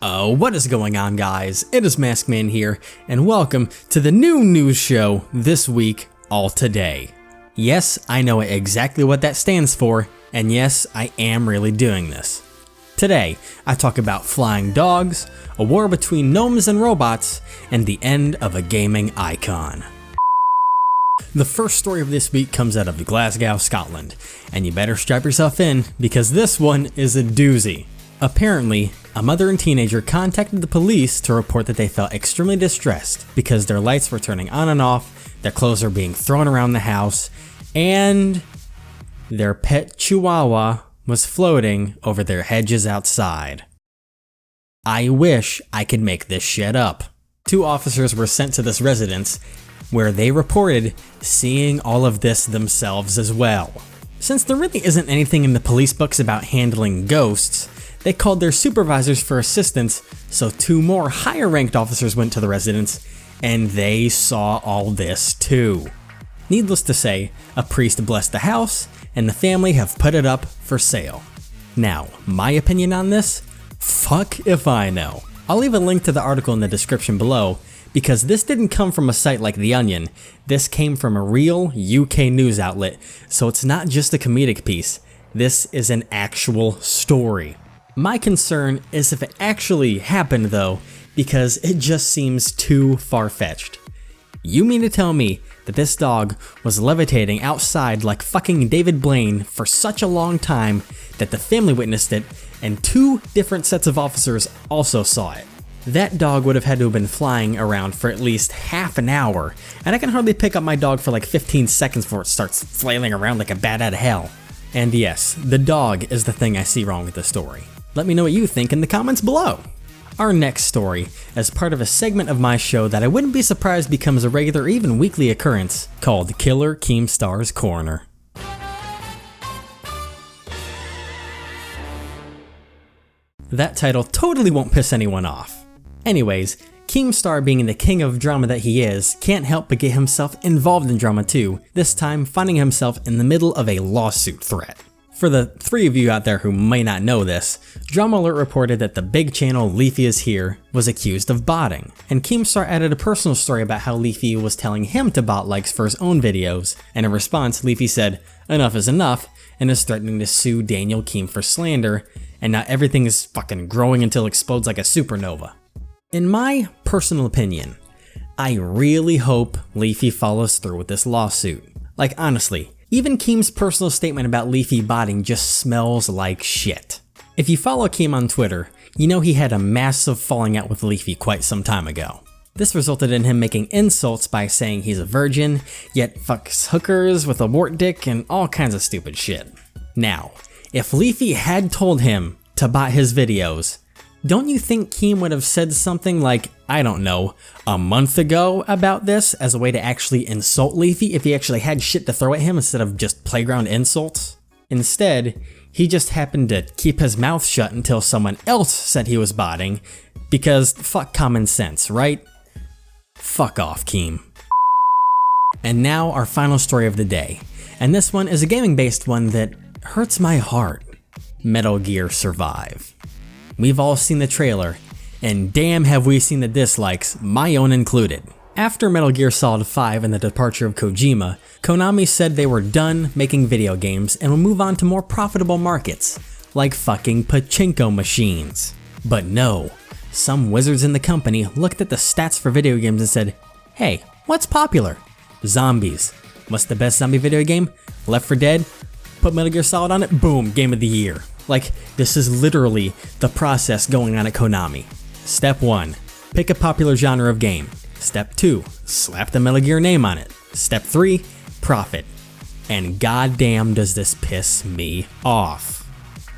What is going on, guys? It is Maskman here, and welcome to the new news show this week, All Today. Yes, I know exactly what that stands for, and yes, I am really doing this. Today, I talk about flying dogs, a war between gnomes and robots, and the end of a gaming icon. The first story of this week comes out of Glasgow, Scotland, and you better strap yourself in because this one is a doozy. Apparently, a mother and teenager contacted the police to report that they felt extremely distressed because their lights were turning on and off, their clothes were being thrown around the house, and their pet Chihuahua was floating over their hedges outside. I wish I could make this shit up. 2 officers were sent to this residence where they reported seeing all of this themselves as well. Since there really isn't anything in the police books about handling ghosts, they called their supervisors for assistance, so 2 more higher ranked officers went to the residence, and they saw all this too. Needless to say, a priest blessed the house, and the family have put it up for sale. Now, my opinion on this? Fuck if I know. I'll leave a link to the article in the description below, because this didn't come from a site like The Onion, this came from a real UK news outlet, so it's not just a comedic piece, this is an actual story. My concern is if it actually happened though, because it just seems too far-fetched. You mean to tell me that this dog was levitating outside like fucking David Blaine for such a long time that the family witnessed it and 2 different sets of officers also saw it? That dog would have had to have been flying around for at least half an hour, and I can hardly pick up my dog for like 15 seconds before it starts flailing around like a bat out of hell. And yes, the dog is the thing I see wrong with the story. Let me know what you think in the comments below. Our next story, as part of a segment of my show that I wouldn't be surprised becomes a regular or even weekly occurrence, called Killer Keemstar's Corner. That title totally won't piss anyone off. Anyways, Keemstar, being the king of drama that he is, can't help but get himself involved in drama too, this time finding himself in the middle of a lawsuit threat. For the 3 of you out there who may not know this, Drama Alert reported that the big channel Leafy Is Here was accused of botting, and Keemstar added a personal story about how Leafy was telling him to bot likes for his own videos, and in response Leafy said, "Enough is enough," and is threatening to sue Daniel Keem for slander, and now everything is fucking growing until it explodes like a supernova. In my personal opinion, I really hope Leafy follows through with this lawsuit. Like honestly, even Keem's personal statement about Leafy botting just smells like shit. If you follow Keem on Twitter, you know he had a massive falling out with Leafy quite some time ago. This resulted in him making insults by saying he's a virgin, yet fucks hookers with a wart dick and all kinds of stupid shit. Now, if Leafy had told him to bot his videos, don't you think Keem would have said something like, I don't know, a month ago about this as a way to actually insult Leafy if he actually had shit to throw at him instead of just playground insults? Instead, he just happened to keep his mouth shut until someone else said he was botting, because fuck common sense, right? Fuck off, Keem. And now our final story of the day, and this one is a gaming based one that hurts my heart. Metal Gear Survive. We've all seen the trailer, and damn have we seen the dislikes, my own included. After Metal Gear Solid 5 and the departure of Kojima, Konami said they were done making video games and would move on to more profitable markets, like fucking pachinko machines. But no, some wizards in the company looked at the stats for video games and said, hey, what's popular? Zombies. What's the best zombie video game? Left 4 Dead? Put Metal Gear Solid on it, boom, game of the year. Like, this is literally the process going on at Konami. Step 1, pick a popular genre of game. Step 2, slap the Metal Gear name on it. Step 3, profit. And goddamn does this piss me off.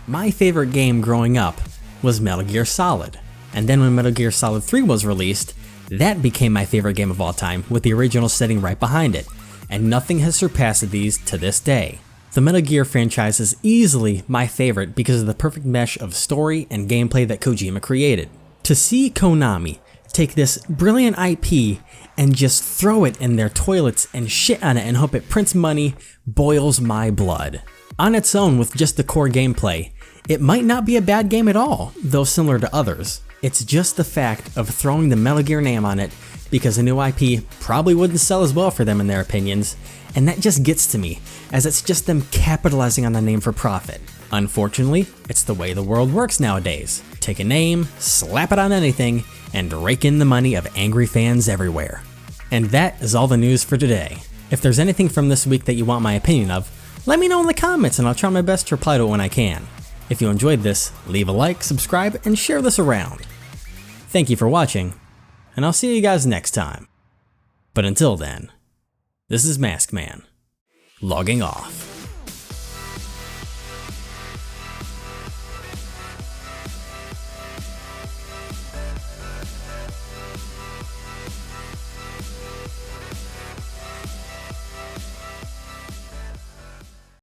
My favorite game growing up was Metal Gear Solid. And then when Metal Gear Solid 3 was released, that became my favorite game of all time with the original sitting right behind it. And nothing has surpassed these to this day. The Metal Gear franchise is easily my favorite because of the perfect mesh of story and gameplay that Kojima created. To see Konami take this brilliant IP and just throw it in their toilets and shit on it and hope it prints money boils my blood. On its own with just the core gameplay, it might not be a bad game at all, though similar to others. It's just the fact of throwing the Metal Gear name on it because a new IP probably wouldn't sell as well for them in their opinions, and that just gets to me, as it's just them capitalizing on the name for profit. Unfortunately, it's the way the world works nowadays. Take a name, slap it on anything, and rake in the money of angry fans everywhere. And that is all the news for today. If there's anything from this week that you want my opinion of, let me know in the comments and I'll try my best to reply to it when I can. If you enjoyed this, leave a like, subscribe, and share this around. Thank you for watching, and I'll see you guys next time. But until then, this is Maskman, logging off.